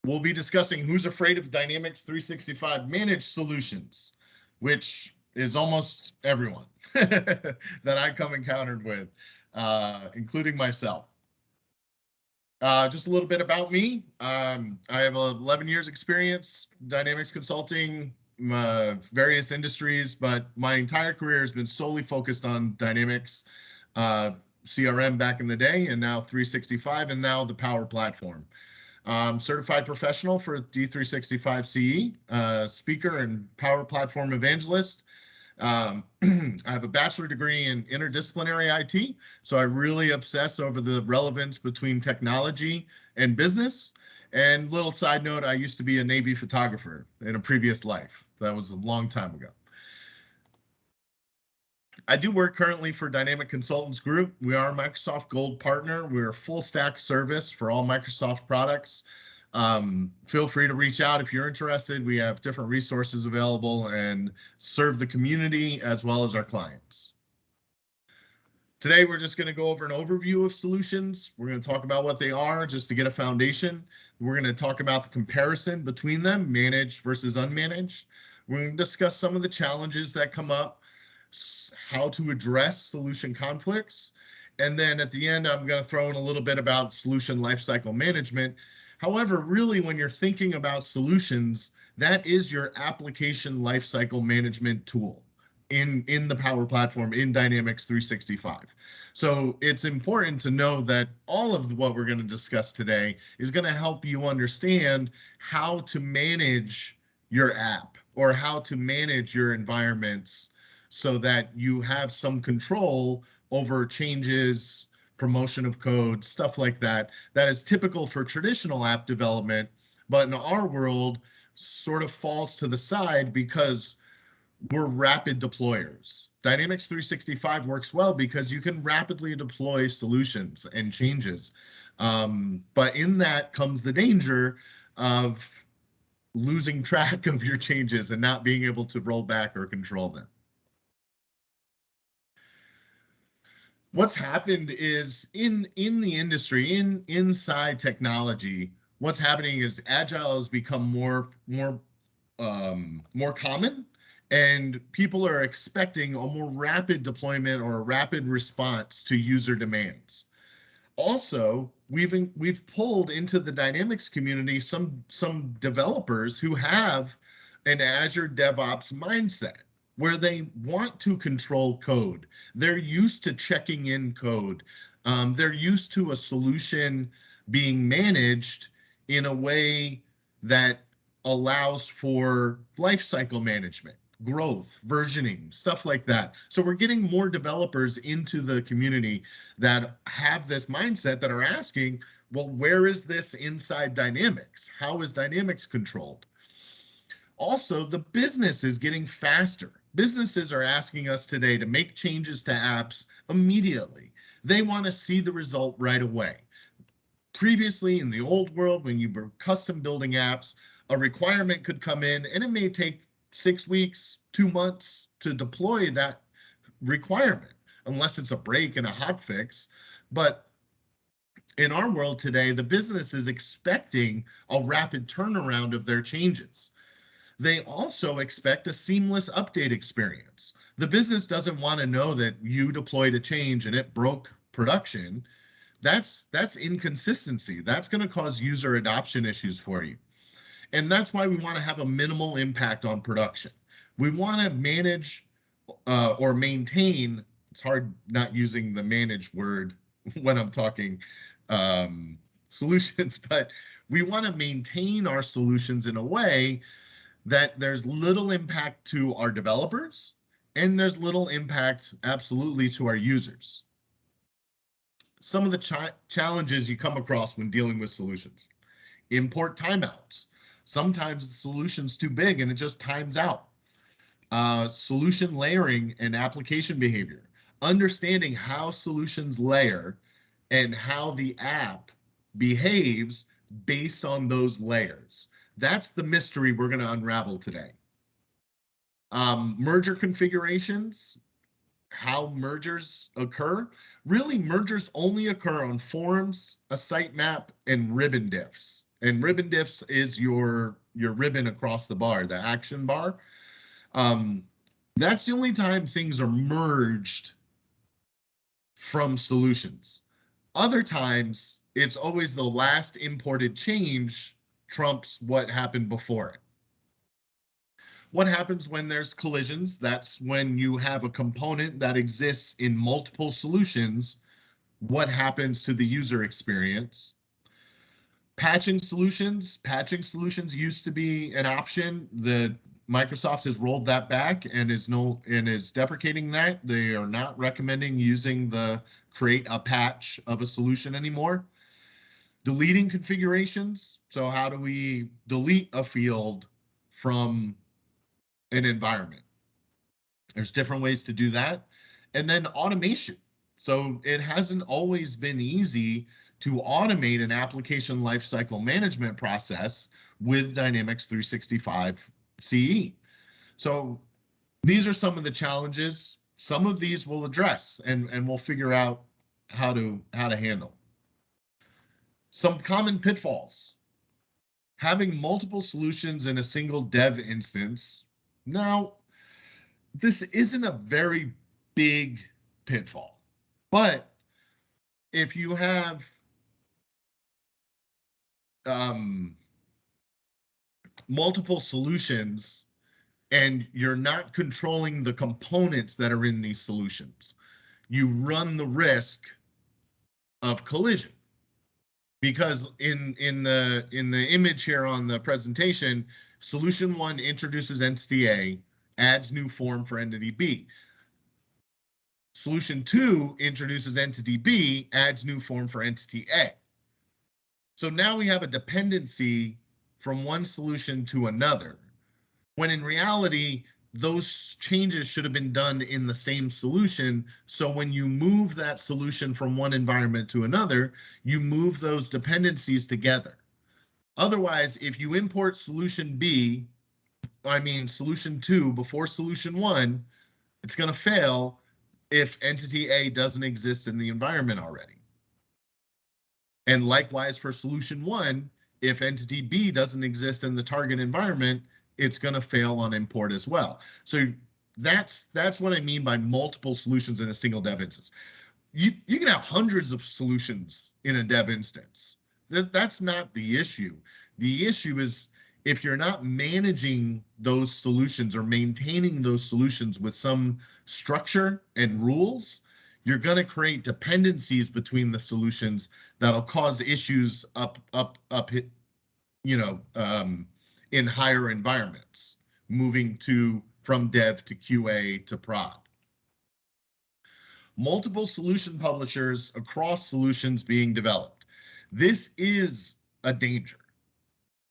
we'll be discussing who's afraid of Dynamics 365 Managed Solutions, which is almost everyone that I come encountered with, including myself. Just a little bit about me. I have 11 years experience, Dynamics consulting, various industries, but my entire career has been solely focused on Dynamics, CRM back in the day, and now 365, and now the Power Platform. Certified professional for D365 CE, speaker and Power Platform evangelist. I have a bachelor degree in interdisciplinary IT, so I really obsess over the relevance between technology and business. And little side note, I used to be a Navy photographer in a previous life. That was a long time ago. I do work currently for Dynamic Consultants Group. We are a Microsoft Gold partner. We're a full stack service for all Microsoft products. Feel free to reach out if you're interested. We have different resources available and serve the community as well as our clients. Today, we're just going to go over an overview of solutions. We're going to talk about what they are just to get a foundation. We're going to talk about the comparison between them, managed versus unmanaged. We're going to discuss some of the challenges that come up, how to address solution conflicts. And then at the end, I'm going to throw in a little bit about solution lifecycle management. However, really, when you're thinking about solutions, that is your application lifecycle management tool in the Power Platform in Dynamics 365. So it's important to know that all of what we're going to discuss today is going to help you understand how to manage your app or how to manage your environments so that you have some control over changes, promotion of code, stuff like that. That is typical for traditional app development, but in our world sort of falls to the side because we're rapid deployers. Dynamics 365 works well because you can rapidly deploy solutions and changes. But in that comes the danger of losing track of your changes and not being able to roll back or control them. What's happened is in the industry, inside technology, what's happening is agile has become more common, and people are expecting a more rapid deployment or a rapid response to user demands. Also, we've pulled into the Dynamics community some developers who have an Azure DevOps mindset, where they want to control code. They're used to checking in code. They're used to a solution being managed in a way that allows for lifecycle management, growth, versioning, stuff like that. So we're getting more developers into the community that have this mindset that are asking, well, where is this inside Dynamics? How is Dynamics controlled? Also, the business is getting faster. Businesses are asking us today to make changes to apps immediately. They want to see the result right away. Previously, in the old world, when you were custom building apps, a requirement could come in and it may take 6 weeks, 2 months to deploy that requirement, unless it's a break and a hot fix. But in our world today, the business is expecting a rapid turnaround of their changes. They also expect a seamless update experience. The business doesn't want to know that you deployed a change and it broke production. That's inconsistency. That's going to cause user adoption issues for you. And that's why we want to have a minimal impact on production. We want to manage or maintain, it's hard not using the manage word when I'm talking solutions, but we want to maintain our solutions in a way that there's little impact to our developers and there's little impact absolutely to our users. Some of the challenges you come across when dealing with solutions. Import timeouts. Sometimes the solution's too big and it just times out. Solution layering and application behavior. Understanding how solutions layer and how the app behaves based on those layers. That's the mystery we're going to unravel today. Merger configurations, how mergers occur. Really, mergers only occur on forms, a sitemap, and ribbon diffs. And ribbon diffs is your ribbon across the bar, the action bar. That's the only time things are merged from solutions. Other times, it's always the last imported change trumps what happened before it. What happens when there's collisions? That's when you have a component that exists in multiple solutions. What happens to the user experience? Patching solutions used to be an option. The Microsoft has rolled that back and is deprecating that. They are not recommending using the create a patch of a solution anymore. Deleting configurations. So how do we delete a field from an environment? There's different ways to do that. And then automation. So it hasn't always been easy to automate an application lifecycle management process with Dynamics 365 CE. So these are some of the challenges. Some of these we'll address and we'll figure out how to handle. Some common pitfalls. Having multiple solutions in a single dev instance. Now, this isn't a very big pitfall, but if you have multiple solutions and you're not controlling the components that are in these solutions, you run the risk of collision. Because in the image here on the presentation, solution 1 introduces entity A, adds new form for entity B. Solution 2 introduces entity B, adds new form for entity A. So now we have a dependency from one solution to another, when in reality, those changes should have been done in the same solution. So when you move that solution from one environment to another, you move those dependencies together. Otherwise, if you import solution 2 before solution 1, it's going to fail if entity A doesn't exist in the environment already. And likewise for solution 1, if entity B doesn't exist in the target environment, it's going to fail on import as well. So that's what I mean by multiple solutions in a single dev instance. You can have hundreds of solutions in a dev instance. That's not the issue. The issue is if you're not managing those solutions or maintaining those solutions with some structure and rules, you're going to create dependencies between the solutions that'll cause issues in higher environments, moving from dev to QA to prod. Multiple solution publishers across solutions being developed. This is a danger.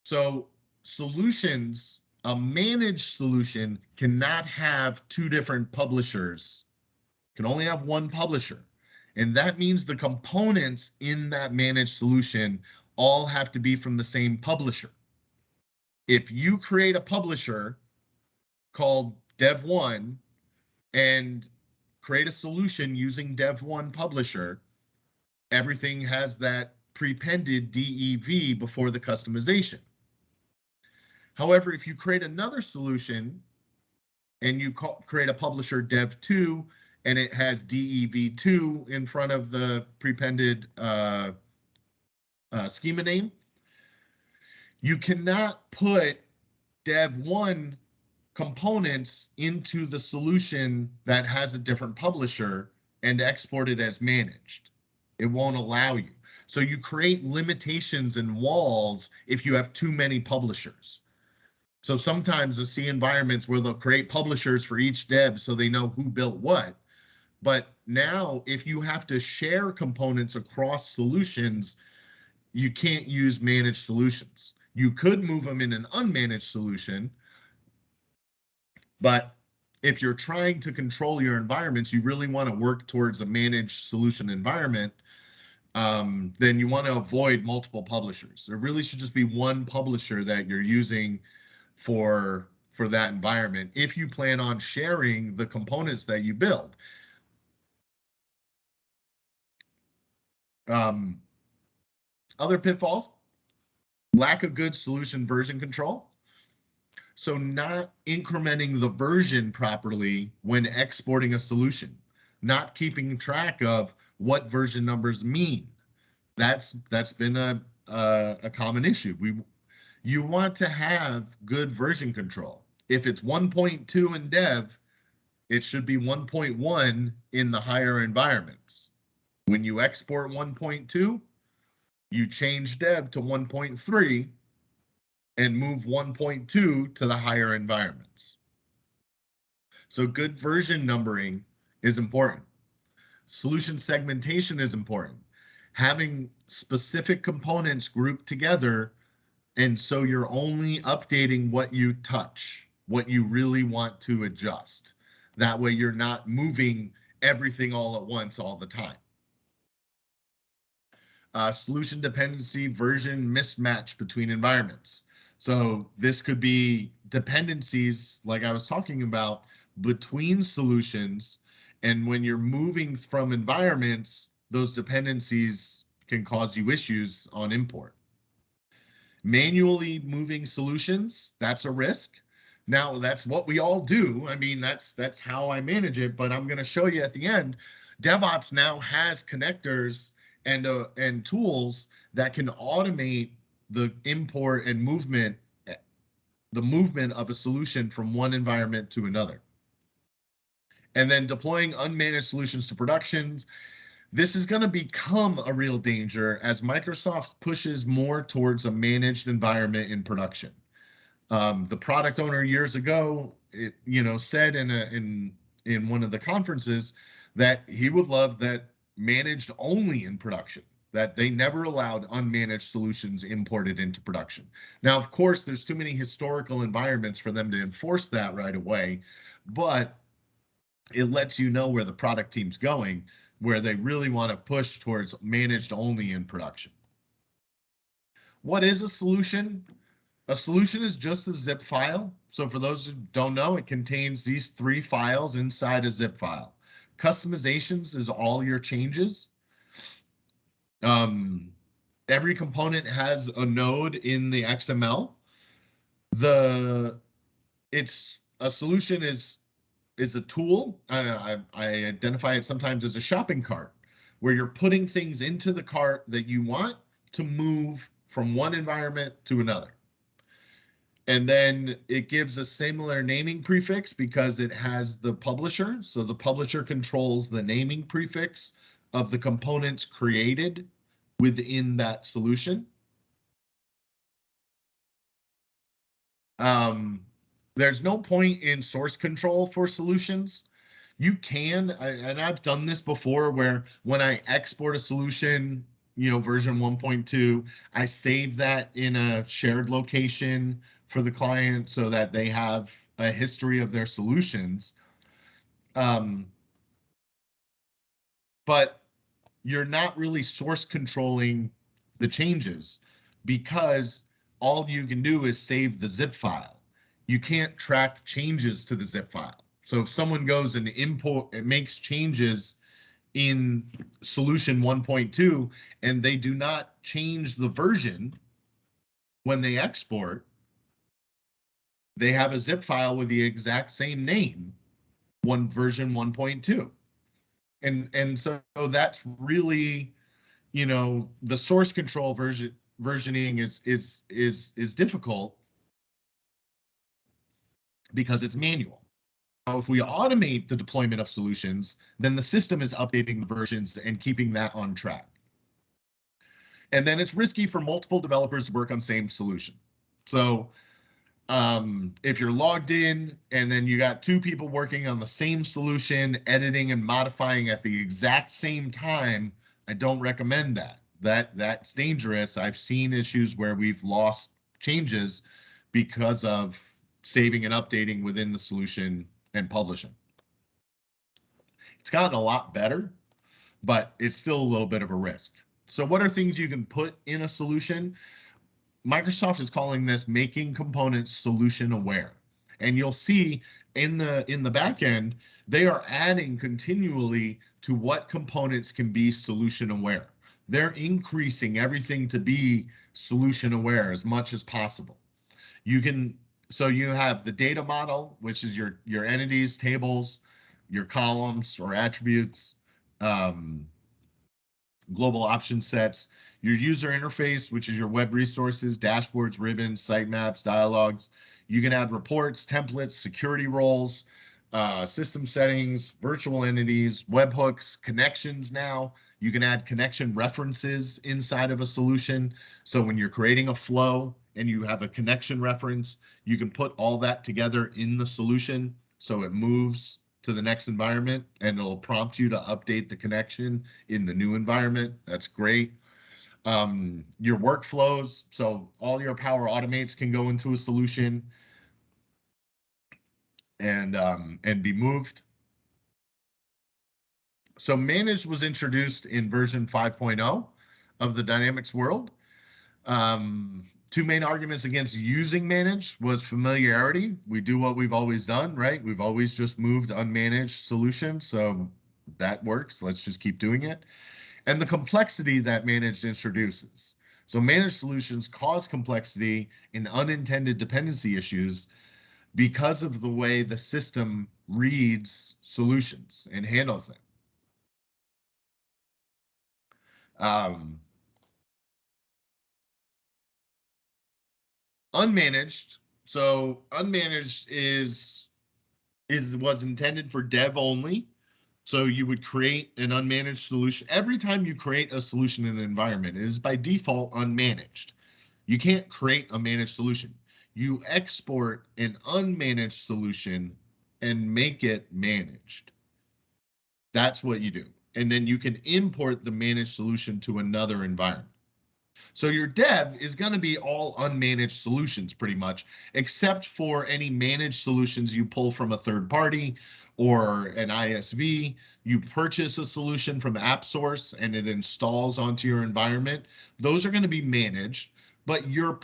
So solutions, a managed solution cannot have 2 different publishers, can only have 1 publisher. And that means the components in that managed solution all have to be from the same publisher. If you create a publisher called Dev1 and create a solution using Dev1 publisher, everything has that prepended DEV before the customization. However, if you create another solution and you create a publisher Dev2 and it has DEV2 in front of the prepended schema name, you cannot put Dev1 components into the solution that has a different publisher and export it as managed. It won't allow you. So you create limitations and walls if you have too many publishers. So sometimes I see environments where they'll create publishers for each dev so they know who built what. But now if you have to share components across solutions, you can't use managed solutions. You could move them in an unmanaged solution, but if you're trying to control your environments, you really want to work towards a managed solution environment, then you want to avoid multiple publishers. There really should just be 1 publisher that you're using for that environment if you plan on sharing the components that you build. Other pitfalls. Lack of good solution version control. So not incrementing the version properly when exporting a solution, not keeping track of what version numbers mean. That's been a common issue. You want to have good version control. If it's 1.2 in dev, it should be 1.1 in the higher environments. When you export 1.2, you change dev to 1.3 and move 1.2 to the higher environments. So good version numbering is important. Solution segmentation is important. Having specific components grouped together, and so you're only updating what you touch, what you really want to adjust. That way you're not moving everything all at once all the time. Solution dependency version mismatch between environments. So this could be dependencies, like I was talking about, between solutions. And when you're moving from environments, those dependencies can cause you issues on import. Manually moving solutions, that's a risk. Now, that's what we all do. I mean, that's how I manage it, but I'm going to show you at the end, DevOps now has connectors and tools that can automate the import and movement, the movement of a solution from one environment to another. And then deploying unmanaged solutions to productions. This is going to become a real danger as Microsoft pushes more towards a managed environment in production. The product owner years ago, said in one of the conferences that he would love that managed only in production, that they never allowed unmanaged solutions imported into production. Now, of course, there's too many historical environments for them to enforce that right away, but it lets you know where the product team's going, where they really want to push towards managed only in production. What is a solution? A solution is just a zip file. So for those who don't know, it contains these 3 files inside a zip file. Customizations is all your changes. Every component has a node in the XML. It's a solution is a tool. I identify it sometimes as a shopping cart, where you're putting things into the cart that you want to move from one environment to another. And then it gives a similar naming prefix because it has the publisher. So the publisher controls the naming prefix of the components created within that solution. There's no point in source control for solutions. You can, and I've done this before, where when I export a solution, version 1.2, I save that in a shared location for the client so that they have a history of their solutions. But you're not really source controlling the changes because all you can do is save the zip file. You can't track changes to the zip file. So if someone goes and makes changes in solution 1.2 and they do not change the version when they export, they have a zip file with the exact same name, version 1.2. And so that's really, the source control versioning is difficult because it's manual. Now, if we automate the deployment of solutions, then the system is updating the versions and keeping that on track. And then it's risky for multiple developers to work on same solution. So if you're logged in and then you got 2 people working on the same solution, editing and modifying at the exact same time, I don't recommend that. That's dangerous. I've seen issues where we've lost changes because of saving and updating within the solution and publishing. It's gotten a lot better, but it's still a little bit of a risk. So what are things you can put in a solution? Microsoft is calling this making components solution aware. And you'll see in the back end, they are adding continually to what components can be solution aware. they're increasing everything to be solution aware as much as possible. You can, so you have the data model, which is your entities, tables, your columns or attributes, global option sets, your user interface, which is your web resources, dashboards, ribbons, sitemaps, dialogues. You can add reports, templates, security roles, system settings, virtual entities, webhooks, connections now. You can add connection references inside of a solution. So when you're creating a flow and you have a connection reference, you can put all that together in the solution so it moves to the next environment and it'll prompt you to update the connection in the new environment. That's great. Your workflows, so all your Power Automates can go into a solution and be moved. So Managed was introduced in version 5.0 of the Dynamics world. Two main arguments against using Managed was familiarity. We do what we've always done, right? We've always just moved unmanaged solutions, so that works. Let's just keep doing it. And the complexity that Managed introduces. So Managed solutions cause complexity in unintended dependency issues because of the way the system reads solutions and handles them. Unmanaged. So unmanaged was intended for dev only. So you would create an unmanaged solution. Every time you create a solution in an environment, it is by default unmanaged. You can't create a managed solution. You export an unmanaged solution and make it managed. That's what you do. And then you can import the managed solution to another environment. So your dev is going to be all unmanaged solutions pretty much, except for any managed solutions you pull from a third party or an ISV. You purchase a solution from AppSource and it installs onto your environment. Those are going to be managed, but your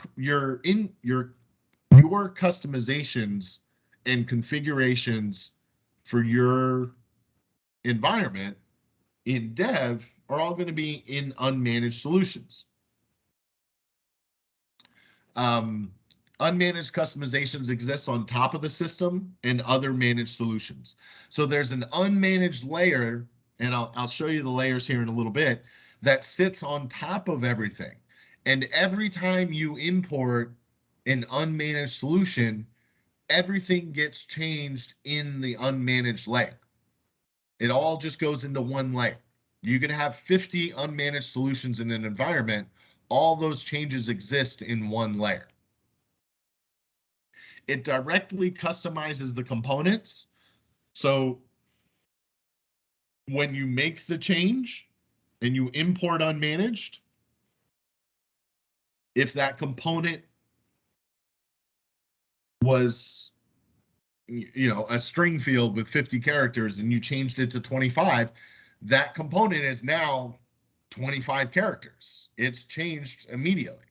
customizations and configurations for your environment in dev are all going to be in unmanaged solutions. Unmanaged customizations exist on top of the system and other managed solutions. So there's an unmanaged layer, and I'll show you the layers here in a little bit, that sits on top of everything. And every time you import an unmanaged solution, everything gets changed in the unmanaged layer. It all just goes into one layer. You can have 50 unmanaged solutions in an environment. All those changes exist in one layer. It directly customizes the components. So when you make the change and you import unmanaged, if that component was, a string field with 50 characters and you changed it to 25, that component is now 25 characters. It's changed immediately.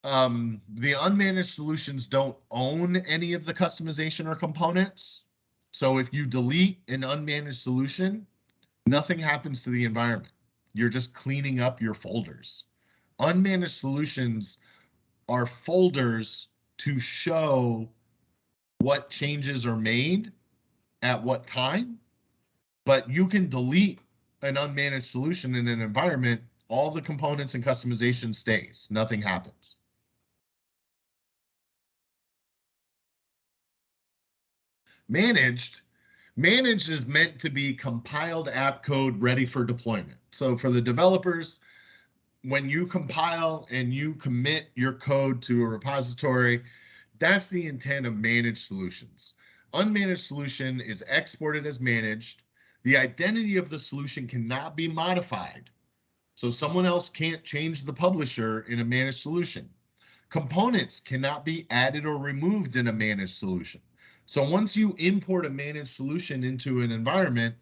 The unmanaged solutions don't own any of the customization or components. So if you delete an unmanaged solution, nothing happens to the environment. You're just cleaning up your folders. Unmanaged solutions are folders to show what changes are made at what time, but you can delete an unmanaged solution in an environment, all the components and customization stays, nothing happens. Managed is meant to be compiled app code ready for deployment. So for the developers, when you compile and you commit your code to a repository, that's the intent of managed solutions. Unmanaged solution is exported as managed. The identity of the solution cannot be modified. So someone else can't change the publisher in a managed solution. Components cannot be added or removed in a managed solution. So once you import a managed solution into an environment,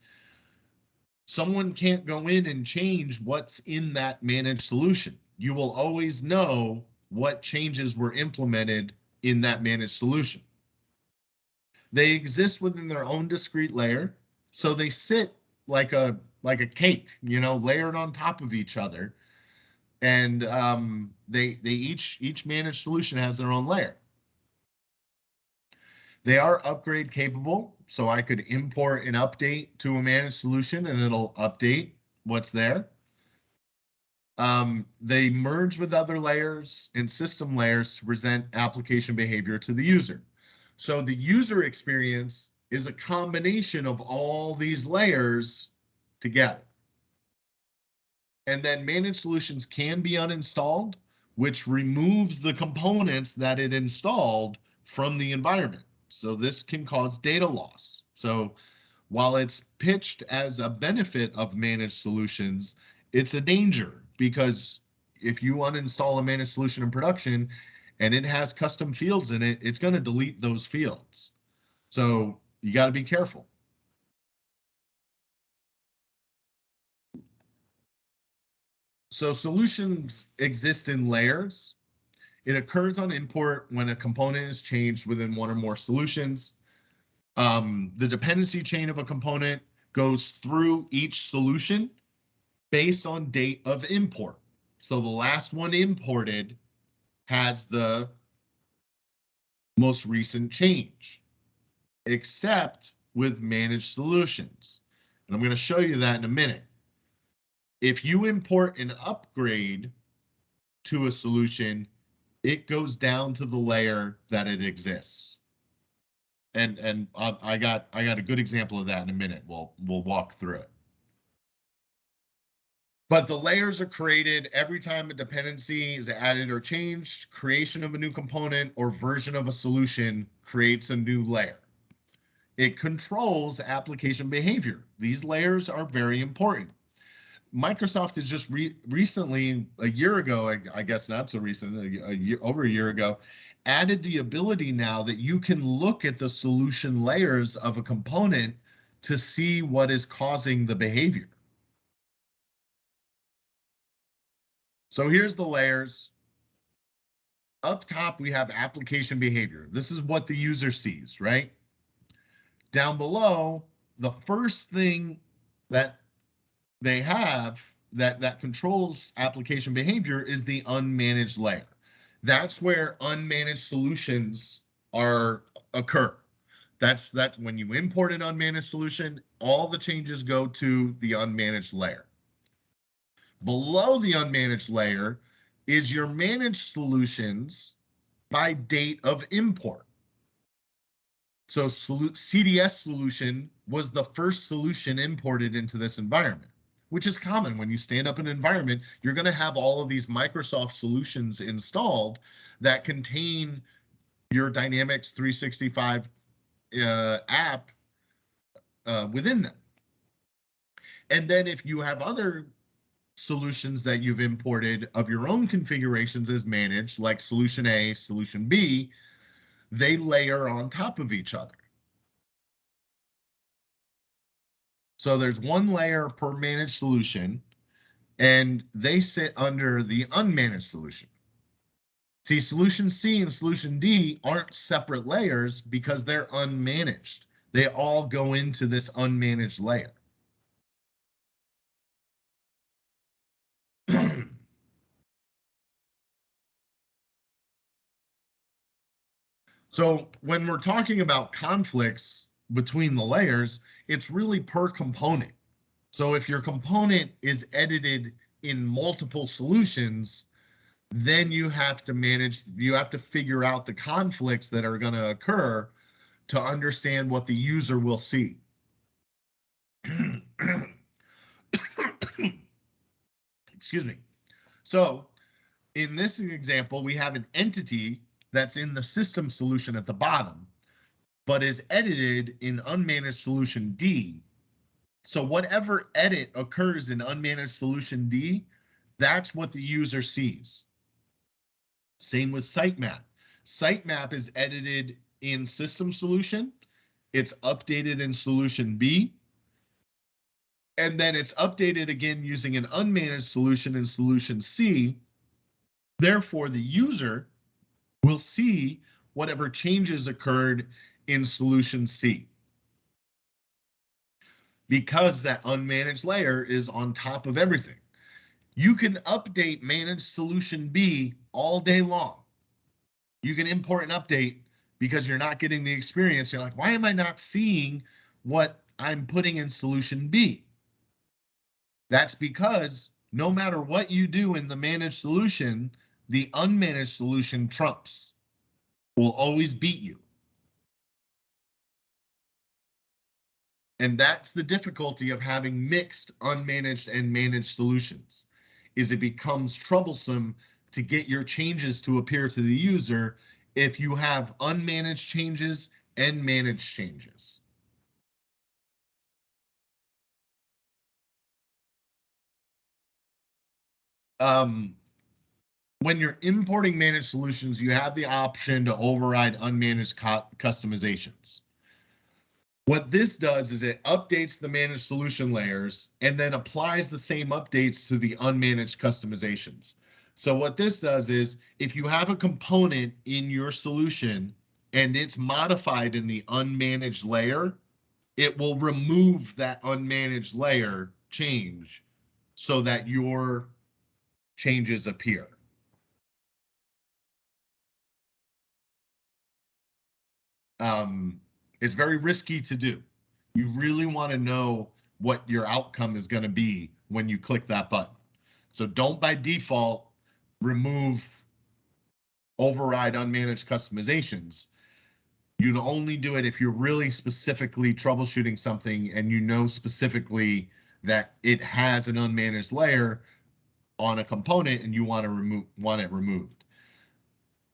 someone can't go in and change what's in that managed solution. You will always know what changes were implemented in that managed solution. They exist within their own discrete layer, so they sit like a like a cake, you know, layered on top of each other. And they each managed solution has their own layer. They are upgrade capable, so I could import an update to a managed solution and it'll update what's there. They merge with other layers and system layers to present application behavior to the user. So the user experience is a combination of all these layers together. And then managed solutions can be uninstalled, which removes the components that it installed from the environment. So this can cause data loss. So while it's pitched as a benefit of managed solutions, it's a danger, because if you uninstall a managed solution in production and it has custom fields in it, it's going to delete those fields. So you got to be careful. So solutions exist in layers. It occurs on import when a component is changed within one or more solutions. The dependency chain of a component goes through each solution based on date of import. So the last one imported has the most recent change, except with managed solutions. And I'm going to show you that in a minute. If you import an upgrade to a solution, it goes down to the layer that it exists. And I got a good example of that in a minute. We'll walk through it. But the layers are created every time a dependency is added or changed. Creation of a new component or version of a solution creates a new layer. It controls application behavior. These layers are very important. Microsoft has just recently, a year ago, I guess not so recent, over a year ago, added the ability now that you can look at the solution layers of a component to see what is causing the behavior. So here's the layers. Up top, we have application behavior. This is what the user sees, right? Down below, the first thing that they have that controls application behavior is the unmanaged layer. That's where unmanaged solutions occur. That's when you import an unmanaged solution, all the changes go to the unmanaged layer. Below the unmanaged layer is your managed solutions by date of import. So CDS solution was the first solution imported into this environment, which is common. When you stand up an environment, you're going to have all of these Microsoft solutions installed that contain your Dynamics 365 app within them. And then if you have other solutions that you've imported of your own configurations as managed, like solution A, solution B, they layer on top of each other. So there's one layer per managed solution, and they sit under the unmanaged solution. See, solution C and solution D aren't separate layers because they're unmanaged. They all go into this unmanaged layer. So when we're talking about conflicts between the layers, it's really per component. So if your component is edited in multiple solutions, then you have to figure out the conflicts that are going to occur to understand what the user will see. Excuse me. So in this example, we have an entity that's in the system solution at the bottom, but is edited in unmanaged solution D. So whatever edit occurs in unmanaged solution D, that's what the user sees. Same with sitemap. Sitemap is edited in system solution. It's updated in solution B. And then it's updated again using an unmanaged solution in solution C. Therefore, the user will see whatever changes occurred in solution C. because that unmanaged layer is on top of everything. You can update managed solution B all day long. You can import and update because you're not getting the experience. You're like, why am I not seeing what I'm putting in solution B? That's because no matter what you do in the managed solution, the unmanaged solution trumps, will always beat you. And that's the difficulty of having mixed unmanaged and managed solutions, is it becomes troublesome to get your changes to appear to the user if you have unmanaged changes and managed changes. When you're importing managed solutions, you have the option to override unmanaged customizations. What this does is it updates the managed solution layers and then applies the same updates to the unmanaged customizations. So what this does is if you have a component in your solution and it's modified in the unmanaged layer, it will remove that unmanaged layer change so that your changes appear. It's very risky to do. You really want to know what your outcome is going to be when you click that button. So don't by default remove override unmanaged customizations. You'd only do it if you're really specifically troubleshooting something and you know specifically that it has an unmanaged layer on a component and you want it removed.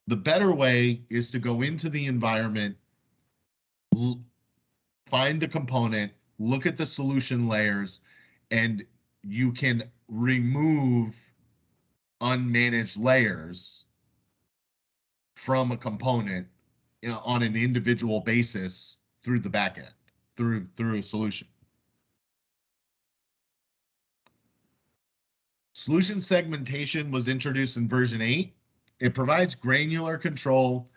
The better way is to go into the environment, find the component, look at the solution layers, and you can remove unmanaged layers from a component on an individual basis through the backend, through a solution. Solution segmentation was introduced in version 8. It provides granular control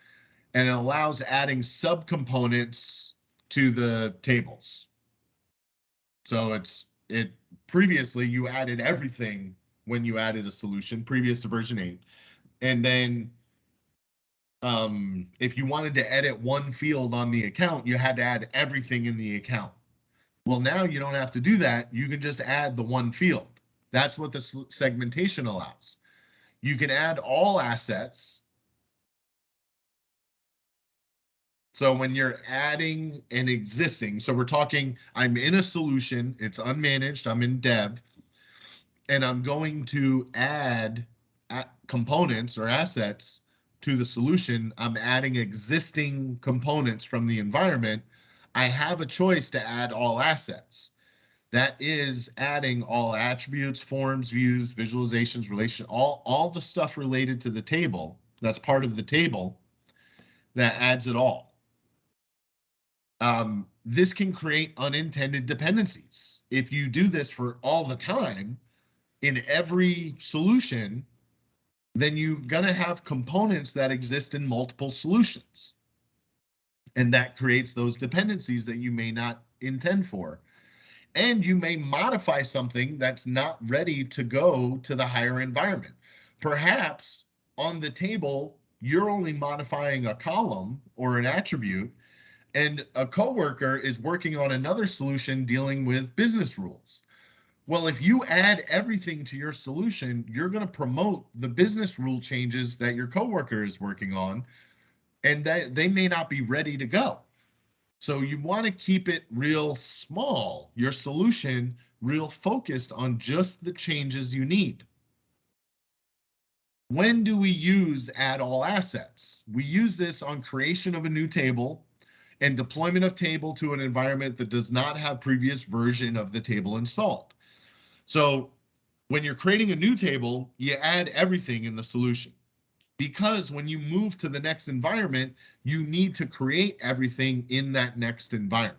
and it allows adding subcomponents to the tables. So it previously you added everything when you added a solution previous to version 8. And then if you wanted to edit one field on the account, you had to add everything in the account. Well, now you don't have to do that. You can just add the one field. That's what the segmentation allows. You can add all assets. So when you're adding an existing, so we're talking, I'm in a solution, it's unmanaged, I'm in dev, and I'm going to add components or assets to the solution. I'm adding existing components from the environment. I have a choice to add all assets. That is adding all attributes, forms, views, visualizations, relation, all the stuff related to the table. That's part of the table that adds it all. This can create unintended dependencies. If you do this for all the time in every solution, then you're going to have components that exist in multiple solutions. And that creates those dependencies that you may not intend for. And you may modify something that's not ready to go to the higher environment. Perhaps on the table, you're only modifying a column or an attribute, and a coworker is working on another solution dealing with business rules. Well, if you add everything to your solution, you're going to promote the business rule changes that your coworker is working on, and that they may not be ready to go. So you want to keep it real small, your solution real focused on just the changes you need. When do we use add all assets? We use this on creation of a new table and deployment of table to an environment that does not have previous version of the table installed. So when you're creating a new table, you add everything in the solution, because when you move to the next environment, you need to create everything in that next environment.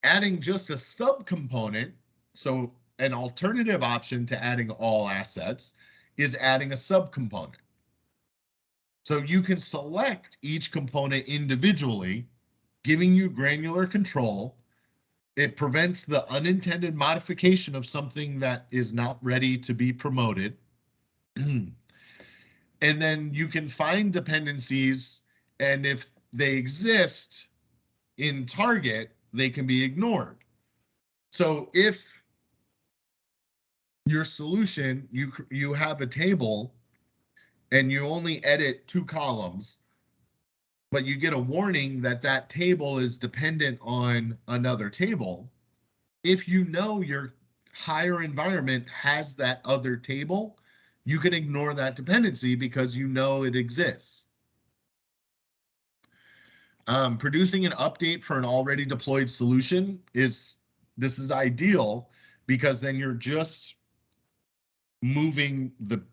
Adding just a subcomponent, so an alternative option to adding all assets is adding a subcomponent. So you can select each component individually giving you granular control. It prevents the unintended modification of something that is not ready to be promoted. And then you can find dependencies, and if they exist in target, they can be ignored. So if your solution, you have a table and you only edit 2 columns, but you get a warning that that table is dependent on another table, if you know your higher environment has that other table, you can ignore that dependency because you know it exists. Producing an update for an already deployed solution is ideal, because then you're just moving the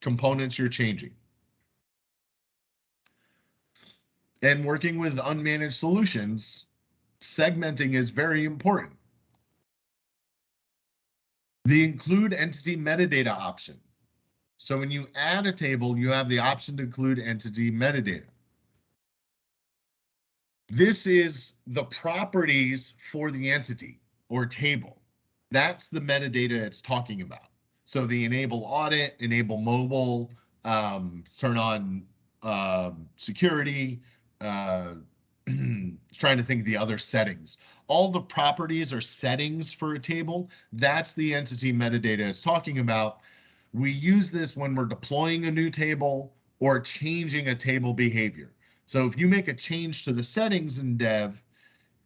components you're changing. And working with unmanaged solutions, segmenting is very important. The include entity metadata option. So when you add a table, you have the option to include entity metadata. This is the properties for the entity or table. That's the metadata it's talking about. So the enable audit, enable mobile, turn on security, trying to think of the other settings. All the properties or settings for a table, that's the entity metadata it's talking about. We use this when we're deploying a new table or changing a table behavior. So if you make a change to the settings in dev,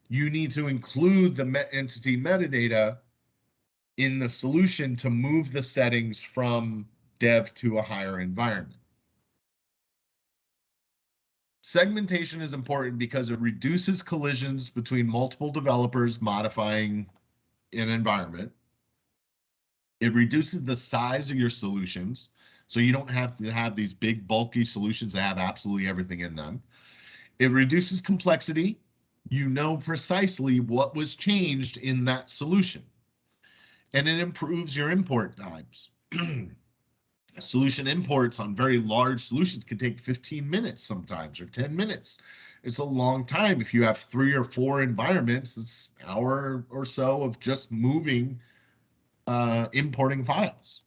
you need to include the entity metadata in the solution to move the settings from dev to a higher environment. Segmentation is important because it reduces collisions between multiple developers modifying an environment. It reduces the size of your solutions, so you don't have to have these big bulky solutions that have absolutely everything in them. It reduces complexity. You know precisely what was changed in that solution. And it improves your import times. Solution imports on very large solutions can take 15 minutes sometimes, or 10 minutes. It's a long time. If you have 3 or 4 environments, it's an hour or so of just moving, importing files.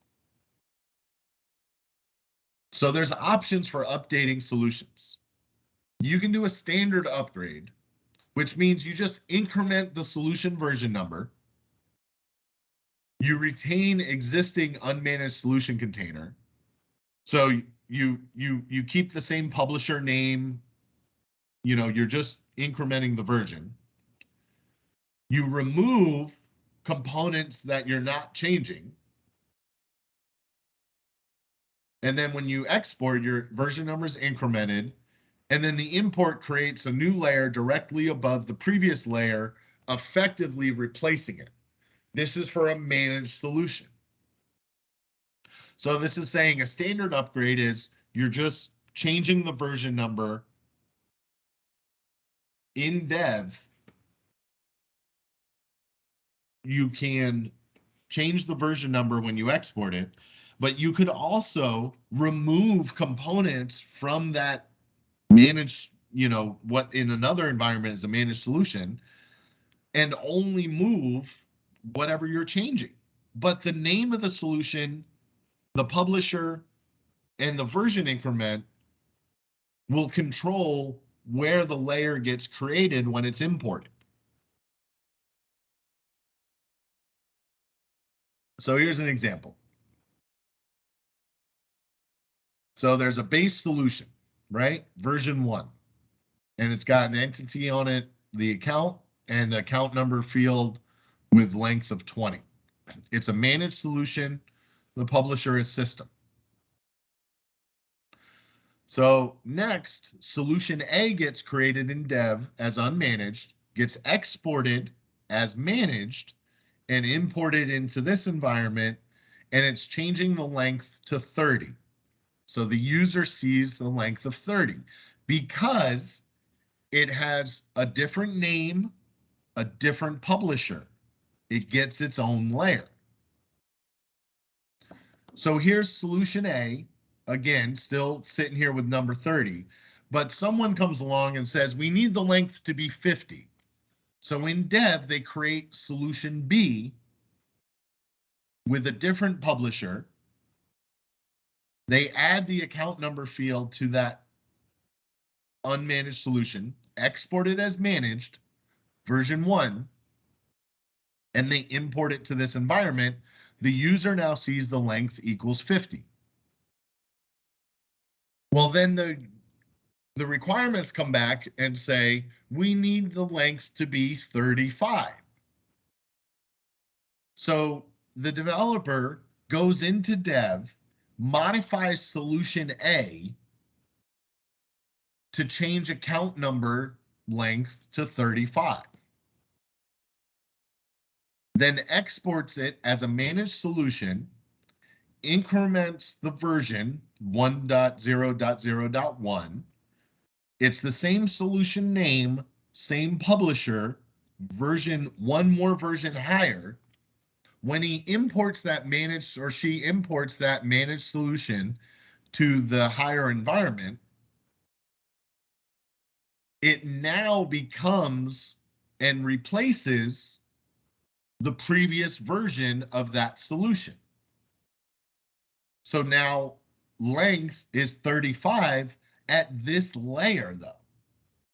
So there's options for updating solutions. You can do a standard upgrade, which means you just increment the solution version number. You retain existing unmanaged solution container. So you keep the same publisher name. You're just incrementing the version. You remove components that you're not changing. And then when you export, your version number is incremented. And then the import creates a new layer directly above the previous layer, effectively replacing it. This is for a managed solution. So this is saying a standard upgrade is you're just changing the version number in dev. You can change the version number when you export it, but you could also remove components from that managed, what in another environment is a managed solution, and only move whatever you're changing. But the name of the solution, the publisher, and the version increment will control where the layer gets created when it's imported. So here's an example. So there's a base solution, right? Version 1. And it's got an entity on it, the account, and the account number field with length of 20. It's a managed solution. The publisher is system. So next, solution A gets created in dev as unmanaged, gets exported as managed, and imported into this environment, and it's changing the length to 30. So the user sees the length of 30 because it has a different name, a different publisher. It gets its own layer. So here's solution A, again, still sitting here with number 30, but someone comes along and says, we need the length to be 50. So in dev, they create solution B with a different publisher. They add the account number field to that unmanaged solution, export it as managed, version 1, and they import it to this environment. The user now sees the length equals 50. Well, then the requirements come back and say, we need the length to be 35. So the developer goes into dev, modifies solution A to change account number length to 35. Then exports it as a managed solution, increments the version 1.0.0.1. It's the same solution name, same publisher, version, one more version higher. When he imports that managed, or she imports that managed solution to the higher environment, it now becomes and replaces the previous version of that solution. So now length is 35 at this layer though.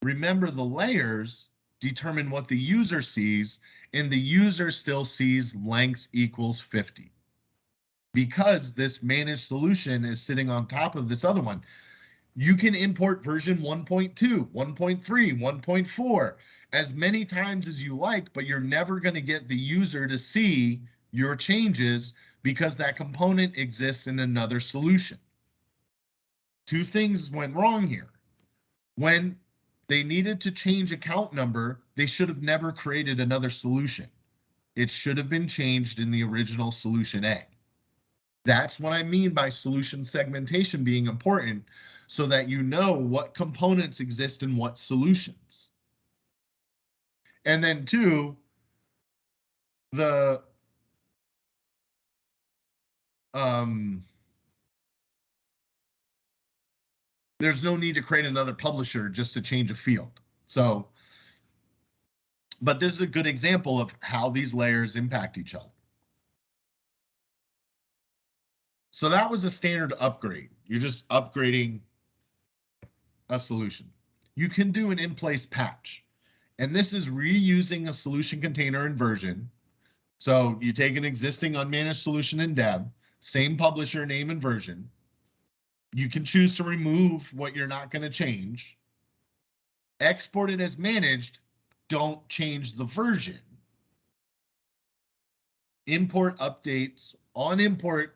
Remember, the layers determine what the user sees, and the user still sees length equals 50. Because this managed solution is sitting on top of this other one. You can import version 1.2, 1.3, 1.4 as many times as you like, but you're never going to get the user to see your changes because that component exists in another solution. Two things went wrong here. When they needed to change account number, they should have never created another solution. It should have been changed in the original solution A. That's what I mean by solution segmentation being important, so that you know what components exist in what solutions. And then two, the there's no need to create another publisher just to change a field. So, but this is a good example of how these layers impact each other. So that was a standard upgrade. You're just upgrading a solution. You can do an in-place patch, and this is reusing a solution container and version. So you take an existing unmanaged solution in dev, same publisher name and version. You can choose to remove what you're not going to change. Export it as managed. Don't change the version. Import updates on import.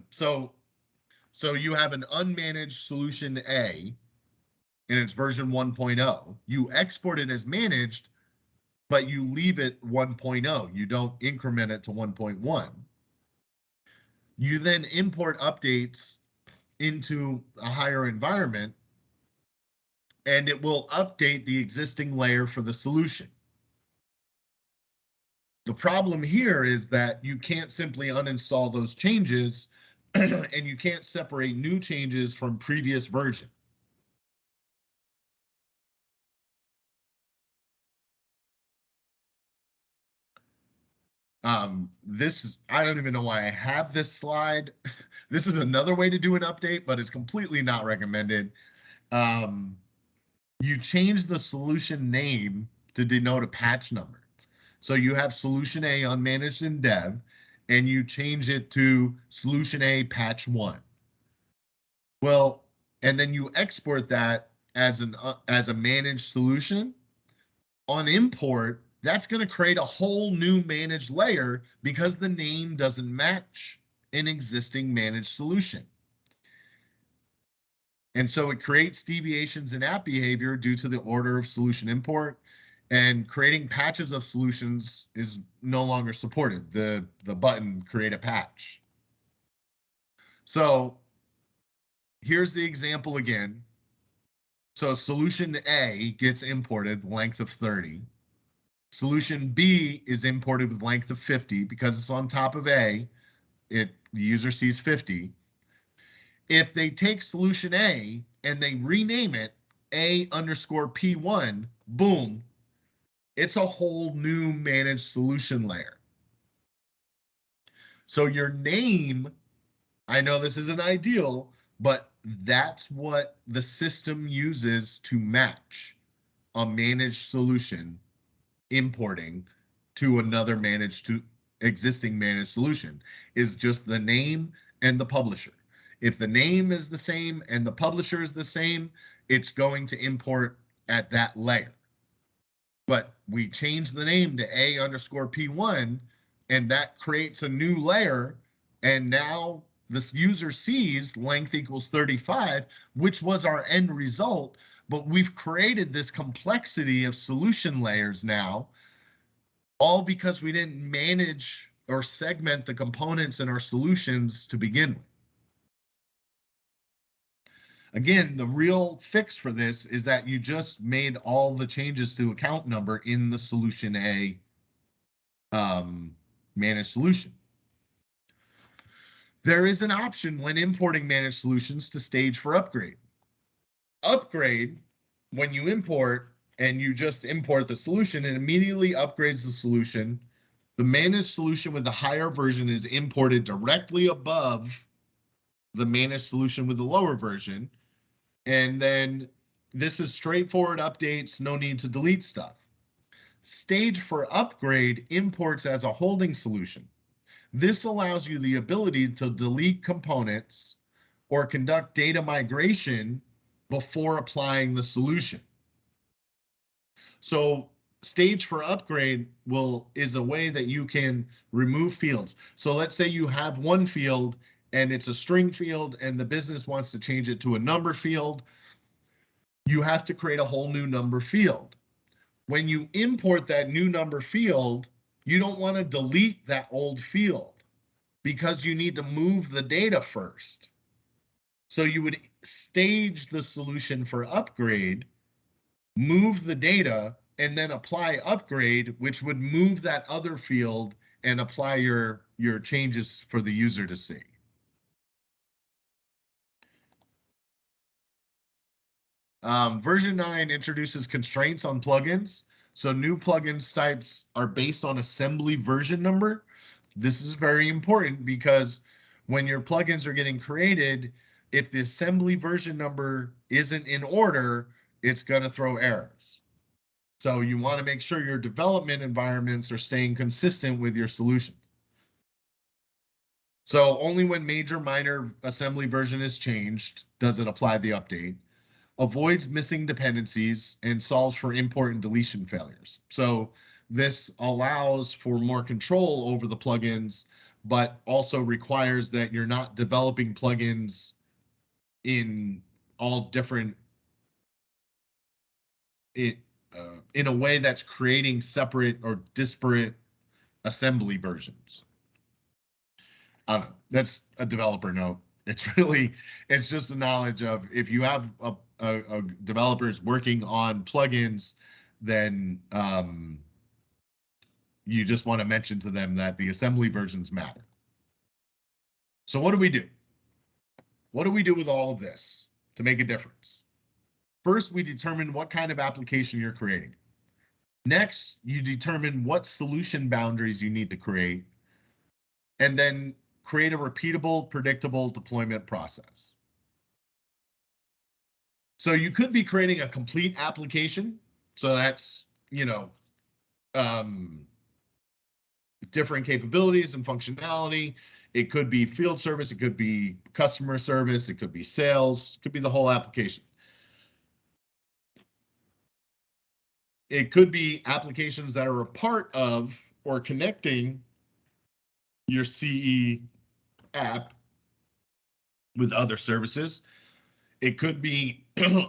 So you have an unmanaged solution A and it's version 1.0. You export it as managed, but you leave it 1.0. You don't increment it to 1.1. You then import updates into a higher environment, and it will update the existing layer for the solution. The problem here is that you can't simply uninstall those changes and you can't separate new changes from previous version. I don't even know why I have this slide. This is another way to do an update, but it's completely not recommended. You change the solution name to denote a patch number. So you have solution A unmanaged in dev, and you change it to solution A patch 1. Well, and then you export that as a managed solution. On import, that's going to create a whole new managed layer because the name doesn't match an existing managed solution. And so it creates deviations in app behavior due to the order of solution import, and creating patches of solutions is no longer supported. The button create a patch. So here's the example again. So solution A gets imported, length of 30. Solution B is imported with length of 50 because it's on top of A. The user sees 50. If they take solution A and they rename it A_P1, boom, it's a whole new managed solution layer. So your name, I know this isn't ideal, but that's what the system uses to match a managed solution importing to another existing managed solution, is just the name and the publisher. If the name is the same and the publisher is the same, it's going to import at that layer. But we change the name to A_P1, and that creates a new layer. And now this user sees length equals 35, which was our end result. But we've created this complexity of solution layers now, all because we didn't manage or segment the components in our solutions to begin with. Again, the real fix for this is that you just made all the changes to account number in the solution A managed solution. There is an option when importing managed solutions to stage for upgrade. Upgrade, when you import and you just import the solution, it immediately upgrades the solution. The managed solution with the higher version is imported directly above the managed solution with the lower version. And then this is straightforward updates, no need to delete stuff. Stage for upgrade imports as a holding solution. This allows you the ability to delete components or conduct data migration before applying the solution. So stage for upgrade is a way that you can remove fields. So let's say you have one field and it's a string field and the business wants to change it to a number field. You have to create a whole new number field. When you import that new number field, you don't want to delete that old field because you need to move the data first. So you would stage the solution for upgrade, move the data, and then apply upgrade, which would move that other field and apply your changes for the user to see. Version 9 introduces constraints on plugins. So new plugins types are based on assembly version number. This is very important because when your plugins are getting created, if the assembly version number isn't in order, it's going to throw errors. So you want to make sure your development environments are staying consistent with your solution. So only when major minor assembly version is changed does it apply the update. Avoids missing dependencies and solves for import and deletion failures. So this allows for more control over the plugins, but also requires that you're not developing plugins in all different in a way that's creating separate or disparate assembly versions. I don't know. That's a developer note. It's just a knowledge of if you have a developers working on plugins, then you just want to mention to them that the assembly versions matter. So what do we do? What do we do with all of this to make a difference? First, we determine what kind of application you're creating. Next, you determine what solution boundaries you need to create, and then create a repeatable, predictable deployment process. So you could be creating a complete application. So that's, different capabilities and functionality. It could be field service, it could be customer service, it could be sales, it could be the whole application. It could be applications that are a part of or connecting your CE app with other services. It could be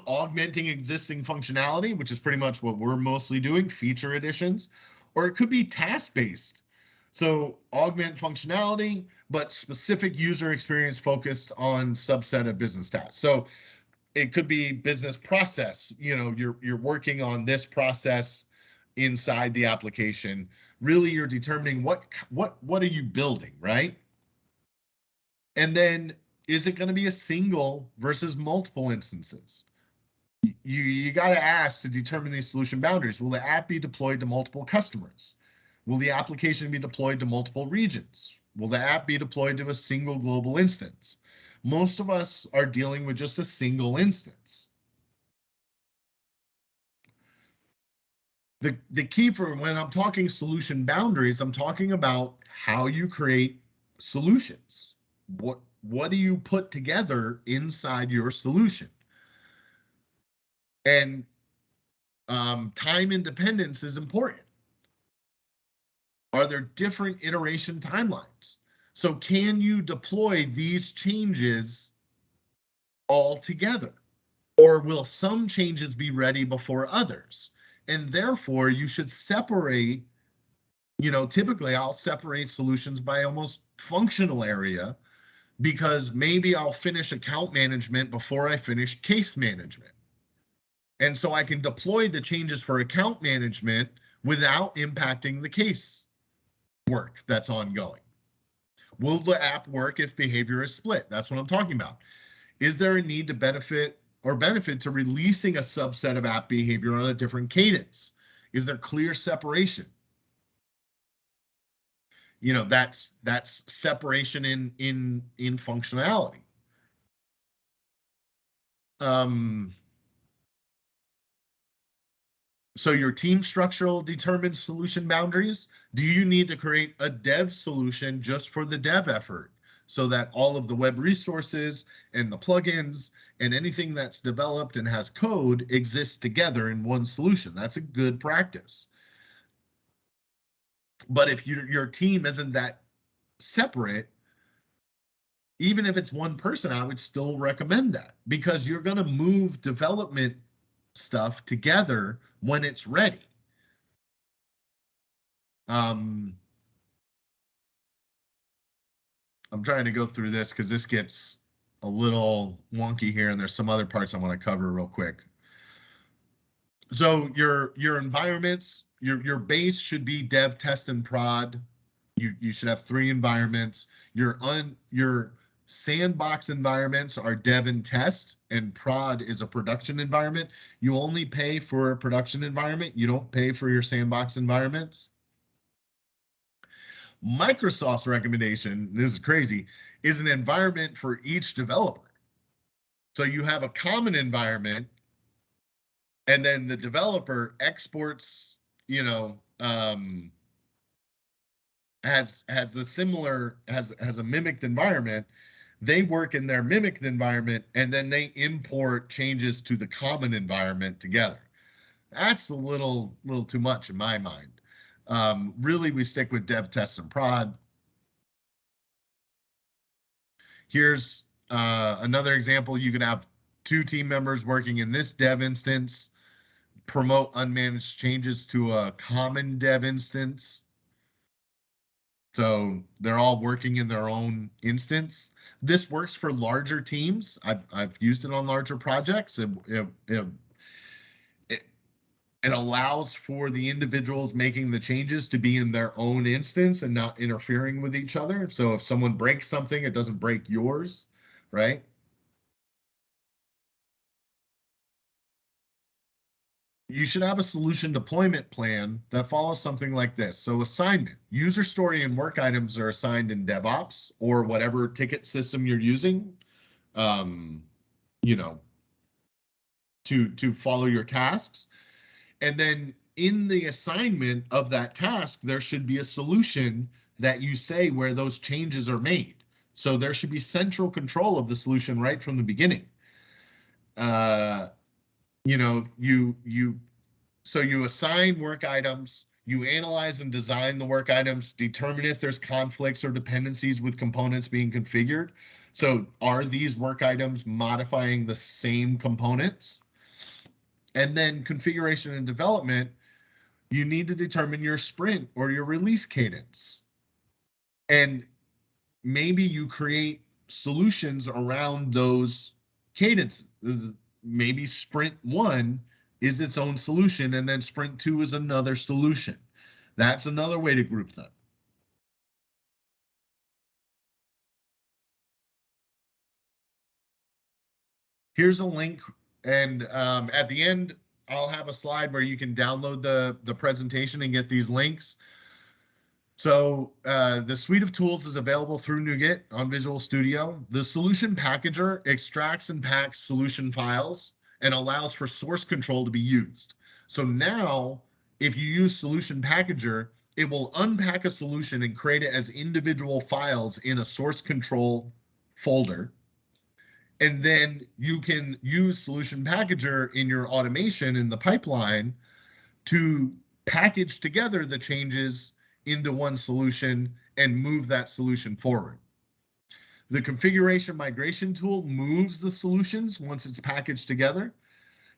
augmenting existing functionality, which is pretty much what we're mostly doing, feature additions, or it could be task-based. So augment functionality, but specific user experience focused on subset of business tasks. So it could be business process. You're working on this process inside the application. Really, you're determining what are you building, right? And then is it going to be a single versus multiple instances? you got to ask to determine these solution boundaries. Will the app be deployed to multiple customers? Will the application be deployed to multiple regions? Will the app be deployed to a single global instance? Most of us are dealing with just a single instance. The key for when I'm talking solution boundaries, I'm talking about how you create solutions. What do you put together inside your solution? And time independence is important. Are there different iteration timelines? So can you deploy these changes all together? Or will some changes be ready before others? And therefore, you should separate, typically I'll separate solutions by almost functional area, because maybe I'll finish account management before I finish case management. And so I can deploy the changes for account management without impacting the case work that's ongoing. Will the app work if behavior is split? That's what I'm talking about. Is there a need to benefit to releasing a subset of app behavior on a different cadence? Is there clear separation? That's separation in functionality. So your team structure will determine solution boundaries. Do you need to create a dev solution just for the dev effort, so that all of the web resources and the plugins and anything that's developed and has code exists together in one solution? That's a good practice. But if your team isn't that separate, even if it's one person, I would still recommend that, because you're going to move development stuff together when it's ready. I'm trying to go through this because this gets a little wonky here, and there's some other parts I want to cover real quick. So your environments, your base should be dev, test, and prod. You should have 3 environments. Your sandbox environments are dev and test, and prod is a production environment. You only pay for a production environment. You don't pay for your sandbox environments. Microsoft's recommendation, this is crazy, is an environment for each developer. So you have a common environment, and then the developer exports, has a mimicked environment. They work in their mimicked environment, and then they import changes to the common environment together. That's a little too much in my mind. Really, we stick with dev, test, and prod. Here's another example. You could have 2 team members working in this dev instance, promote unmanaged changes to a common dev instance. So they're all working in their own instance. This works for larger teams. I've used it on larger projects. It allows for the individuals making the changes to be in their own instance and not interfering with each other. So if someone breaks something, it doesn't break yours, right? You should have a solution deployment plan that follows something like this. So assignment, user story and work items are assigned in DevOps or whatever ticket system you're using, to follow your tasks. And then in the assignment of that task, there should be a solution that you say where those changes are made. So there should be central control of the solution right from the beginning. So you assign work items, you analyze and design the work items, determine if there's conflicts or dependencies with components being configured. So are these work items modifying the same components? And then configuration and development, you need to determine your sprint or your release cadence. And maybe you create solutions around those cadences. Maybe sprint 1 is its own solution, and then sprint 2 is another solution. That's another way to group them. Here's a link And at the end, I'll have a slide where you can download the presentation and get these links. So the suite of tools is available through NuGet on Visual Studio. The solution packager extracts and packs solution files and allows for source control to be used. So now, if you use solution packager, it will unpack a solution and create it as individual files in a source control folder. And then you can use solution packager in your automation in the pipeline to package together the changes into one solution and move that solution forward. The configuration migration tool moves the solutions once it's packaged together.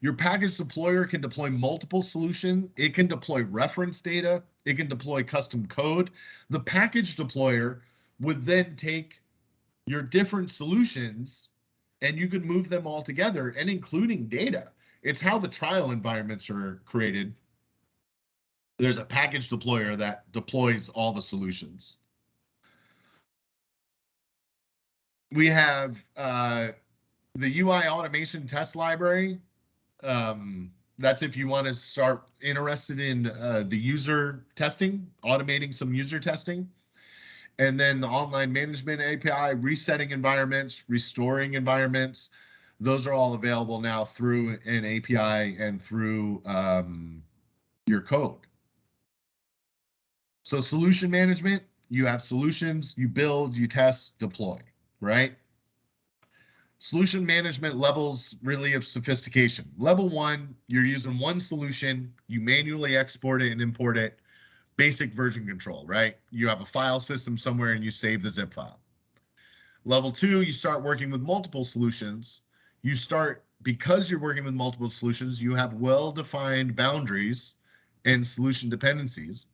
Your package deployer can deploy multiple solutions. It can deploy reference data. It can deploy custom code. The package deployer would then take your different solutions and you can move them all together, and including data. It's how the trial environments are created. There's a package deployer that deploys all the solutions. We have the UI automation test library. That's if you want to start interested in the user testing, automating some user testing. And then the online management API, resetting environments, restoring environments. Those are all available now through an API and through your code. So solution management, you have solutions, you build, you test, deploy, right? Solution management levels really of sophistication. Level 1, you're using one solution, you manually export it and import it. Basic version control, right? You have a file system somewhere and you save the zip file. Level 2, you start working with multiple solutions. You start, because you're working with multiple solutions, you have well-defined boundaries and solution dependencies.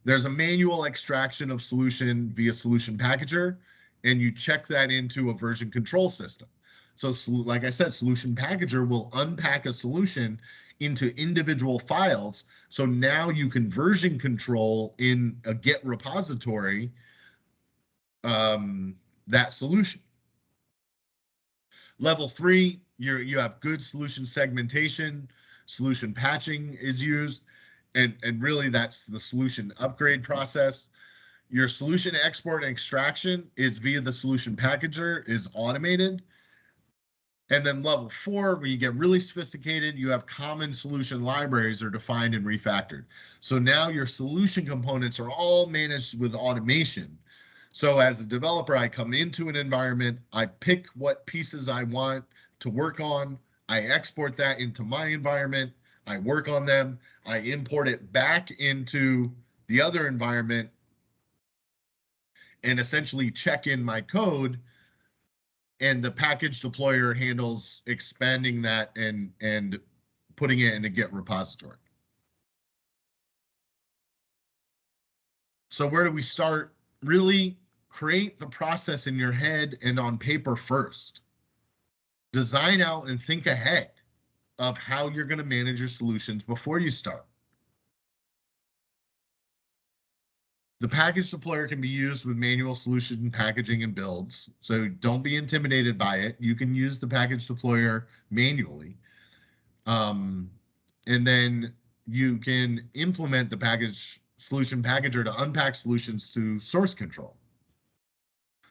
There's a manual extraction of solution via solution packager, and you check that into a version control system. So like I said, solution packager will unpack a solution into individual files. So now you can version control in a Git repository that solution. Level 3, you have good solution segmentation, solution patching is used, and really that's the solution upgrade process. Your solution export and extraction is via the solution packager, is automated. And then level 4, where you get really sophisticated, you have common solution libraries are defined and refactored. So now your solution components are all managed with automation. So as a developer, I come into an environment, I pick what pieces I want to work on, I export that into my environment, I work on them, I import it back into the other environment, and essentially check in my code, and the package deployer handles expanding that and putting it in a Git repository. So where do we start? Really create the process in your head and on paper first. Design out and think ahead of how you're going to manage your solutions before you start. The package deployer can be used with manual solution packaging and builds, so don't be intimidated by it. You can use the package deployer manually. And then you can implement the package solution packager to unpack solutions to source control.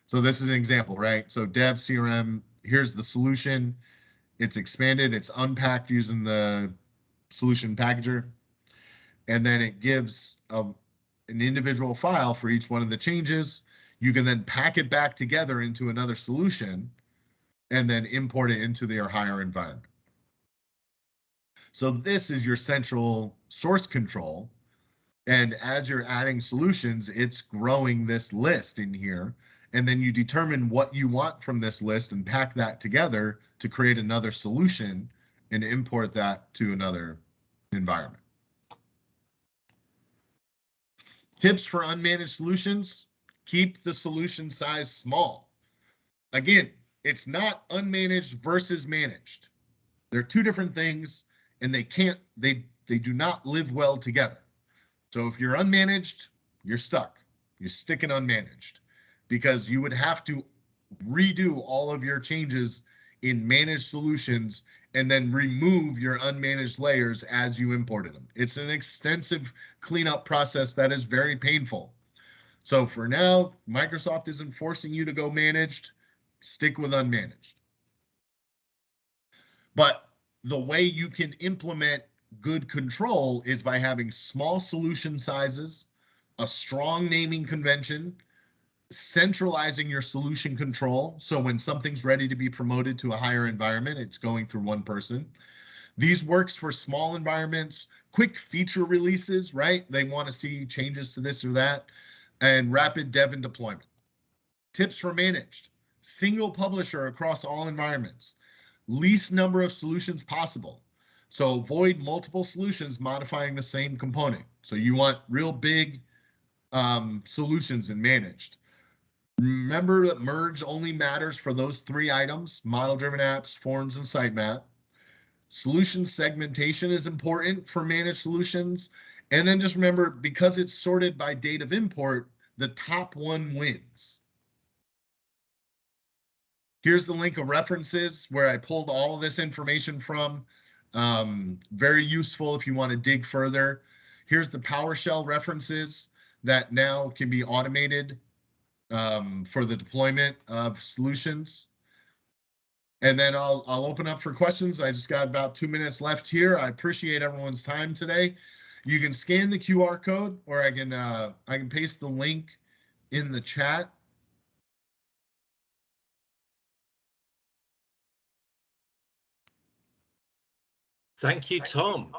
So this is an example, right? So dev CRM, here's the solution. It's expanded, it's unpacked using the solution packager. And then it gives an individual file for each one of the changes. You can then pack it back together into another solution and then import it into their higher environment. So this is your central source control. And as you're adding solutions, it's growing this list in here. And then you determine what you want from this list and pack that together to create another solution and import that to another environment. Tips for unmanaged solutions: keep the solution size small. Again, it's not unmanaged versus managed. They're two different things, and they do not live well together. So if you're unmanaged, you're stuck. You're sticking unmanaged because you would have to redo all of your changes in managed solutions and then remove your unmanaged layers as you imported them. It's an extensive cleanup process that is very painful. So for now, Microsoft isn't forcing you to go managed. Stick with unmanaged. But the way you can implement good control is by having small solution sizes, a strong naming convention, centralizing your solution control. So when something's ready to be promoted to a higher environment, it's going through one person. These works for small environments, quick feature releases, right? They want to see changes to this or that, and rapid dev and deployment. Tips for managed: single publisher across all environments, least number of solutions possible. So avoid multiple solutions modifying the same component. So you want real big solutions in managed. Remember that merge only matters for those 3 items: model-driven apps, forms, and sitemap. Solution segmentation is important for managed solutions. And then just remember, because it's sorted by date of import, the top one wins. Here's the link of references where I pulled all of this information from. Very useful if you want to dig further. Here's the PowerShell references that now can be automated for the deployment of solutions. And then I'll open up for questions. I just got about 2 minutes left here. I appreciate everyone's time today. You can scan the QR code, or I can paste the link in the chat. Thank you, Tom.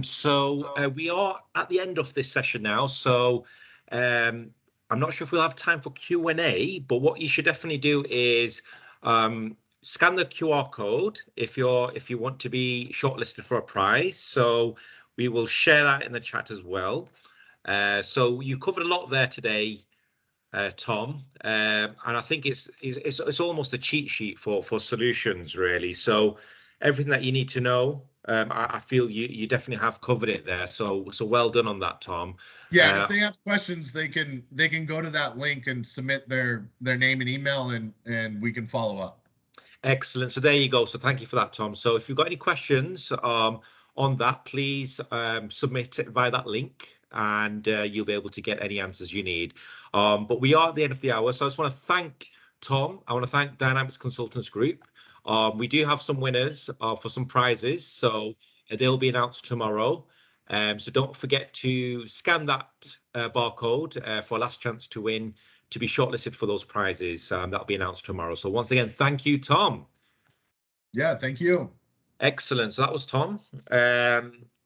So we are at the end of this session now. So I'm not sure if we'll have time for Q&A, but what you should definitely do is scan the QR code if you want to be shortlisted for a prize. So we will share that in the chat as well. So you covered a lot there today, Tom, and I think it's almost a cheat sheet for solutions, really. So everything that you need to know, I feel you definitely have covered it there. So well done on that, Tom. Yeah, and if they have questions, they can go to that link and submit their name and email, and we can follow up. Excellent. So there you go. So thank you for that, Tom. So if you've got any questions on that, please submit it via that link, and you'll be able to get any answers you need. But we are at the end of the hour, so I just want to thank Tom. I want to thank Dynamics Consultants Group. We do have some winners for some prizes, so they'll be announced tomorrow. So don't forget to scan that barcode for a last chance to win, to be shortlisted for those prizes. That'll be announced tomorrow. So once again, thank you, Tom. Yeah, thank you. Excellent. So that was Tom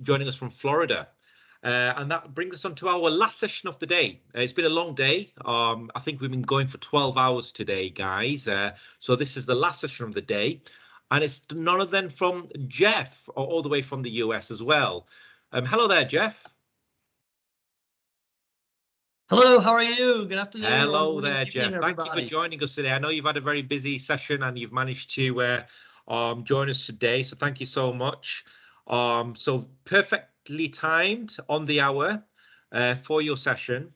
joining us from Florida. And that brings us on to our last session of the day. It's been a long day. I think we've been going for 12 hours today, guys. So this is the last session of the day. And it's none other than from Jeff, all the way from the US as well. Hello there, Jeff. Hello, how are you? Good afternoon. Hello there, Jeff. Thank you for joining us today. I know you've had a very busy session and you've managed to join us today. So thank you so much. So perfectly timed on the hour for your session.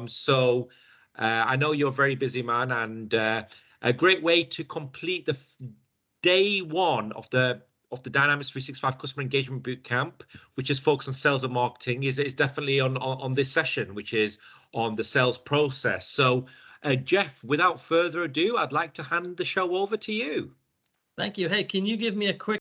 So I know you're a very busy man, and a great way to complete the day 1 of the Dynamics 365 Customer Engagement Bootcamp, which is focused on sales and marketing, is definitely on this session, which is on the sales process. So, Jeff, without further ado, I'd like to hand the show over to you. Thank you. Hey, can you give me a quick